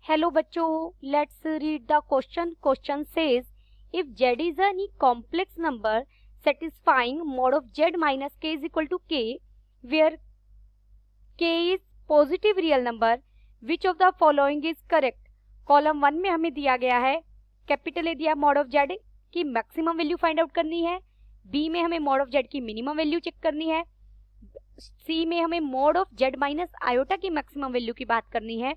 Hello बच्चों, let's read the question. Question says if z is any complex number satisfying mod of z minus k is equal to k where k is positive real number which of the following is correct. Column 1 में हमें दिया गया है capital A दिया mod of z की maximum value find out करनी है, B में हमें मॉड ऑफ z की मिनिमम वैल्यू चेक करनी है, सी में हमें mod of z minus iota की मैक्सिमम वैल्यू की बात करनी है,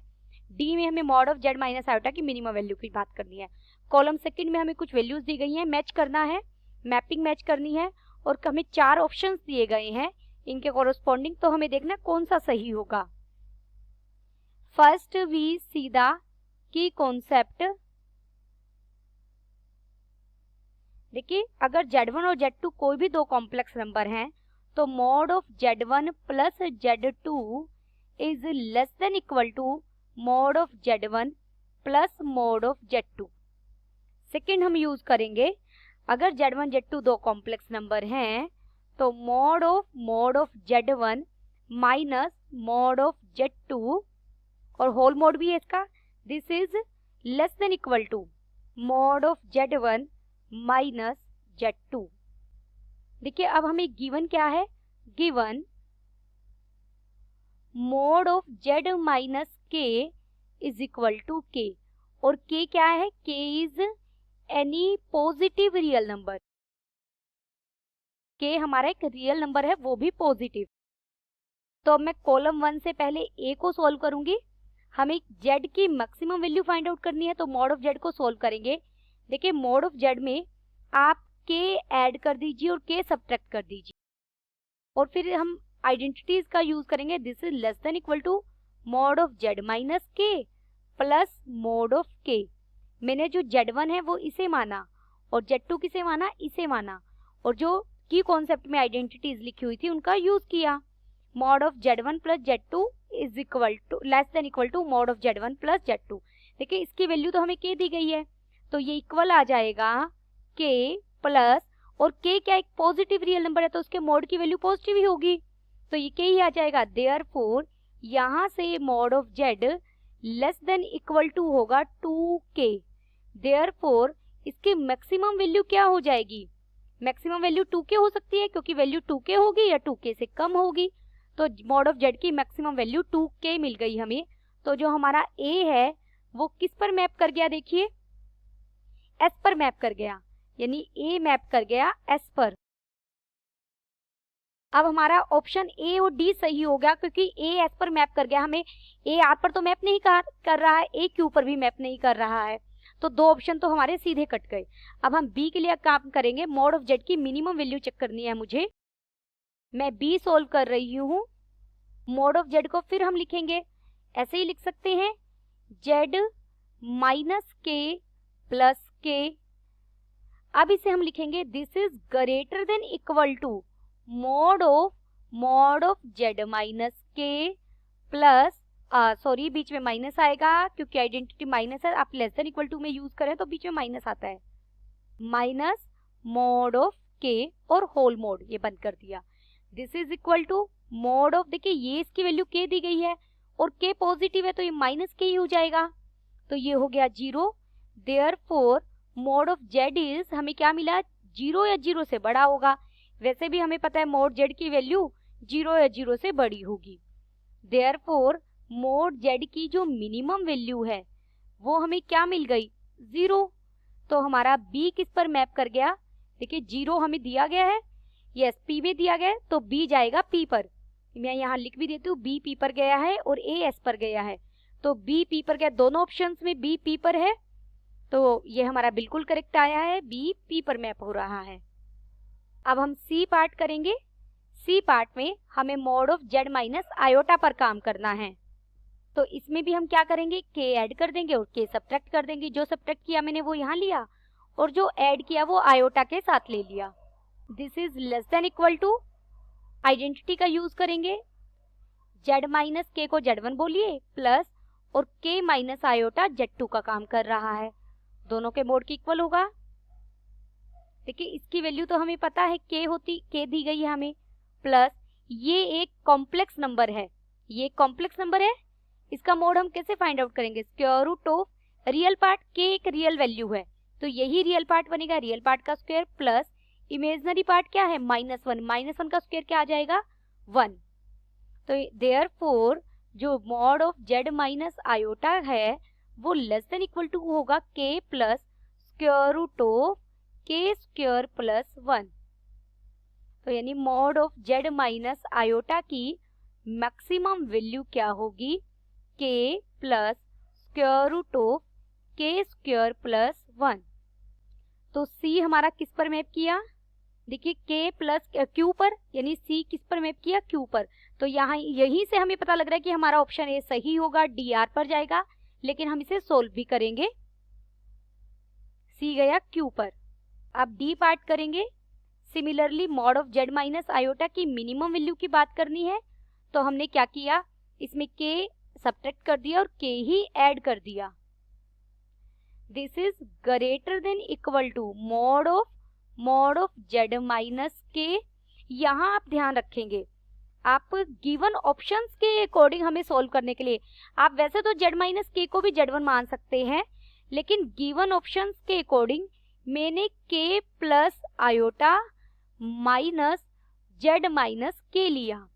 डी में हमें mod of z minus iota की मिनिमम वैल्यू की बात करनी है. कॉलम सेकंड में हमें कुछ वैल्यूज दी गई हैं, मैच करना है, मैपिंग मैच करनी है और हमें 4 ऑप्शंस दिए गए हैं इनके कॉरस्पॉन्डिंग. तो हमें देखना कौन सा सही होगा. First we see the key concept. देखिए, अगर z1 और z2 कोई भी दो कॉम्प्लेक्स नंबर हैं तो mod of z1 plus z2 is less than equal to mod of z1 plus mod of z2. Second हम यूज करेंगे, अगर z1 z2 दो कॉम्प्लेक्स नंबर हैं तो mod of z1 minus mod of z2 और whole mod भी है इसका, this is less than equal to mod of z1 minus z2. देखिए, अब हमें गिवन क्या है, given mod of z minus k is equal to k और k क्या है, k is any positive real number. k हमारा एक रियल नंबर है, वो भी पॉजिटिव. तो अब मैं कॉलम 1 से पहले a को सॉल्व करूंगी. हमें z की मैक्सिमम वैल्यू फाइंड आउट करनी है तो मॉड ऑफ z को सॉल्व करेंगे. देखिए, मॉड ऑफ z में आप k ऐड कर दीजिए और k सब्ट्रैक्ट कर दीजिए और फिर हम आइडेंटिटीज का यूज करेंगे. This is less than equal to mod of z minus k plus mod of k. मैंने जो z1 है वो इसे माना और z2 किसे माना, इसे माना और जो की कॉन्सेप्ट में आइडेंटिटीज लिखी हुई थी उनका यूज किया. Mod of z1 plus z2 is equal to less than equal to mod of z1 plus z2. देखिए, इसकी वैल्यू तो हमें k दी गई है तो ये इक्वल आ जाएगा k प्लस, और k क्या एक पॉजिटिव रियल नंबर है तो उसके मॉड की वैल्यू पॉजिटिव ही होगी तो ये k ही आ जाएगा. देयरफॉर यहाँ से mod of z less than equal to होगा 2k. देयरफॉर इसकी मैक्सिमम वैल्यू क्या हो जाएगी, मैक्सिमम वैल्यू 2k हो सकती है क्योंकि वैल्यू 2k होगी या 2k से कम होगी. तो मॉड ऑफ z की मैक्सिमम वैल्यू 2k मिल गई हमें. तो जो हमारा a है वो किस पर मैप कर गया, देखिए s पर मैप कर गया, यानी a मैप कर गया s पर. अब हमारा ऑप्शन ए और डी सही हो गया क्योंकि ए एस पर मैप कर गया. हमें ए आर पर तो मैप नहीं कर रहा है, ए क्यू पर भी मैप नहीं कर रहा है, तो दो ऑप्शन तो हमारे सीधे कट गए. अब हम बी के लिए काम करेंगे. मॉड ऑफ जेड की मिनिमम वैल्यू चेक करनी है मुझे. मैं बी सोल्व कर रही हूँ. मॉड ऑफ जेड को फिर हम लिखेंगे, ऐसे ही लिख सकते हैं, जेड माइनस के प्लस के. अब इसे हम लिखेंगे this is greater than equal to mod of z minus k plus, sorry बीच में माइनस आएगा क्योंकि आइडेंटिटी माइनस है. आप लेस देन इक्वल टू में यूज करें तो बीच में माइनस आता है, माइनस मॉड ऑफ के और होल मॉड, ये बंद कर दिया. This is equal to mod of, देखिए ये इसकी वैल्यू के दी गई है और के पॉजिटिव है तो ये माइनस के ही हो जाएगा तो ये हो गया 0. Therefore mod of Z is, हमें क्या मिला, 0 या 0 से बड़ा होगा. वैसे भी हमें पता है मॉड जेड की वैल्यू 0 या 0 से बड़ी होगी. देयरफॉर मॉड जेड की जो मिनिमम वैल्यू है वो हमें क्या मिल गई, 0. तो हमारा बी किस पर मैप कर गया, देखिए 0 हमें दिया गया है, यस पी में दिया गया है तो बी जाएगा पी पर. मैं यहाँ लिख भी देती हूँ, बी पी पर गया है और ए एस पर गया है तो बी पी पर गया. दोनों ऑप्शंस में बी पी पर है तो ये हमारा बिल्कुल करेक्ट आया है, बी पी पर मैप हो रहा है. अब हम सी पार्ट करेंगे. सी पार्ट में हमें mod of z minus iota पर काम करना है तो इसमें भी हम क्या करेंगे, के ऐड कर देंगे और के सब्ट्रैक्ट कर देंगे. जो सब्ट्रैक्ट किया मैंने वो यहाँ लिया और जो ऐड किया वो आयोटा के साथ ले लिया. This is less than equal to, identity का यूज करेंगे, जेड माइनस के को जेड1 बोलिए प्लस और के माइनस आयोटा जेड2 का काम कर रहा है, दोनों के मोड की इक्वल होगा. देखिए, इसकी वैल्यू तो हमें पता है के दी गई है हमें, प्लस ये एक कॉम्प्लेक्स नंबर है, ये कॉम्प्लेक्स नंबर है इसका मोड हम कैसे फाइंड आउट करेंगे? Square root of real part, k एक रियल वैल्यू है तो यही रियल पार्ट बनेगा, रियल पार्ट का स्क्वायर प्लस इमेजिनरी पार्ट क्या है? -1, -1 का स्क्वायर क्या आ जाएगा? 1। तो देयरफॉर जो mod of z minus iota है वो लेस देन इक्वल टू होगा k plus square root of k square plus 1। तो यानी mod of z minus iota की मैक्सिमम वैल्यू क्या होगी? k plus square root of k square plus 1। तो c हमारा किस पर मैप किया? देखिए k प्लस q पर, यानी c किस पर मैप किया? q पर। तो यहाँ यहीं से हमें पता लग रहा है कि हमारा ऑप्शन ए सही होगा, डी आर पर जाएगा, लेकिन हम इसे सोल्व भी करेंगे। c गया q पर, अब डी पार्ट करेंगे। Similarly mod of z minus iota की मिनिमम वैल्यू की बात करनी है तो हमने क्या किया? इसमें k सब्ट्रैक्ट कर दिया और k ही ऐड कर दिया। This is greater than equal to mod of z minus k। यहाँ आप ध्यान रखेंगे, आप गिवन ऑप्शंस के अकॉर्डिंग हमें सोल्व करने के लिए, आप वैसे तो z माइनस k को भी z1 मान सकते हैं, लेकिन गिवन ऑप्शंस के अकॉर्डिंग मैंने k plus iota minus z minus k लिया।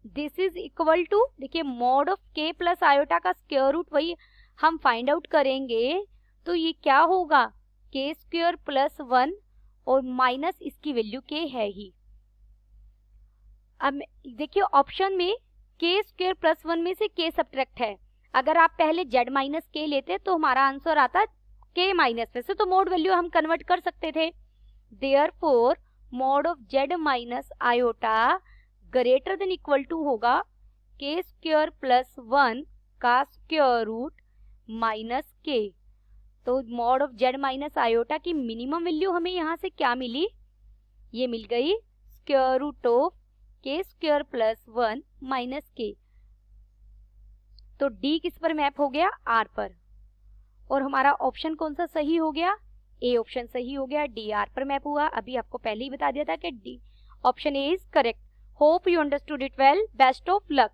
दिस इज इक्वल टू, देखिए mod of k plus iota का स्क्वायर रूट वही हम फाइंड आउट करेंगे तो ये क्या होगा? k स्क्वायर प्लस 1 और माइनस इसकी वैल्यू k है ही। अब देखिए ऑप्शन में k स्क्वायर प्लस 1 में से k सब्ट्रैक्ट है, अगर आप पहले z माइनस k लेते तो हमारा आंसर आता k माइनस, वैसे तो मोड वैल्यू हम कन्वर्ट कर सकते थे। Therefore mod of z minus iota greater than equal to होगा k स्क्वायर प्लस 1 का स्क्वायर रूट माइनस k। तो mod of z minus iota की मिनिमम वैल्यू हमें यहाँ से क्या मिली? ये मिल गई square root of k square plus 1 minus k। तो d किस पर मैप हो गया? r पर। और हमारा ऑप्शन कौन सा सही हो गया? a ऑप्शन सही हो गया, d r पर मैप हुआ। अभी आपको पहले ही बता दिया था कि d option a is correct. Hope you understood it well. Best of luck.